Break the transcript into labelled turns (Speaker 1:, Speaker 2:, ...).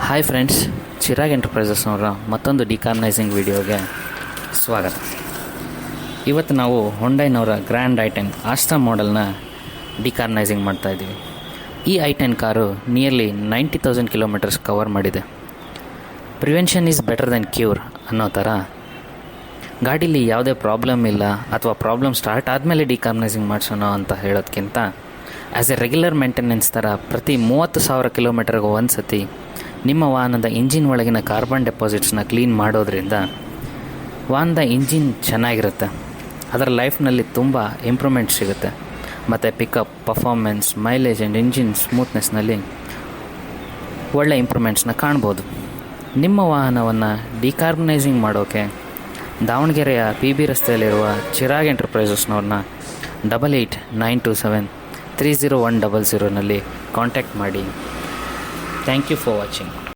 Speaker 1: Hi friends, Chirag ಎಂಟರ್ಪ್ರೈಸಸ್ನವರ ಮತ್ತೊಂದು decarbonising ವಿಡಿಯೋಗೆ ಸ್ವಾಗತ. ಇವತ್ತು ನಾವು ಹೊಂಡೈನವರ ಗ್ರ್ಯಾಂಡ್ I10 ಆಸ್ಟಾ ಮಾಡೆಲ್ನ ಡಿಕಾರ್ಬನೈಸಿಂಗ್ ಮಾಡ್ತಾಯಿದ್ದೀವಿ. ಈ I10 ಕಾರು ನಿಯರ್ಲಿ 90,000 ಕಿಲೋಮೀಟರ್ಸ್ ಕವರ್ ಮಾಡಿದೆ. Prevention is better than cure ಅನ್ನೋ ಥರ ಗಾಡೀಲಿ ಯಾವುದೇ ಪ್ರಾಬ್ಲಮ್ ಇಲ್ಲ ಅಥವಾ ಪ್ರಾಬ್ಲಮ್ ಸ್ಟಾರ್ಟ್ ಆದಮೇಲೆ ಡಿಕಾರ್ಬನೈಸಿಂಗ್ ಮಾಡಿಸೋಣ ಅಂತ ಹೇಳೋದಕ್ಕಿಂತ ಆ್ಯಸ್ ಎ ರೆಗ್ಯುಲರ್ ಮೇಂಟೆನೆನ್ಸ್ ಥರ ಪ್ರತಿ 30,000 ಕಿಲೋಮೀಟರ್ಗೆ ಒಂದು ಸತಿ ನಿಮ್ಮ ವಾಹನದ ಇಂಜಿನ್ ಒಳಗಿನ ಕಾರ್ಬನ್ ಡೆಪಾಸಿಟ್ಸ್ನ ಕ್ಲೀನ್ ಮಾಡೋದ್ರಿಂದ ವಾಹನದ ಇಂಜಿನ್ ಚೆನ್ನಾಗಿರುತ್ತೆ, ಅದರ ಲೈಫ್ನಲ್ಲಿ ತುಂಬ ಇಂಪ್ರೂವ್ಮೆಂಟ್ ಸಿಗುತ್ತೆ ಮತ್ತು pickup, performance, mileage and engine ಸ್ಮೂತ್ನೆಸ್ನಲ್ಲಿ ಒಳ್ಳೆ ಇಂಪ್ರೂವ್ಮೆಂಟ್ಸ್ನ ಕಾಣ್ಬೋದು. ನಿಮ್ಮ ವಾಹನವನ್ನು ಡಿಕಾರ್ಬನೈಸಿಂಗ್ ಮಾಡೋಕ್ಕೆ ದಾವಣಗೆರೆಯ PB ರಸ್ತೆಯಲ್ಲಿರುವ ಚಿರಾಗ್ ಎಂಟರ್ಪ್ರೈಸಸ್ನವ್ರನ್ನ 8892730100 ಕಾಂಟ್ಯಾಕ್ಟ್ ಮಾಡಿ. Thank you for watching.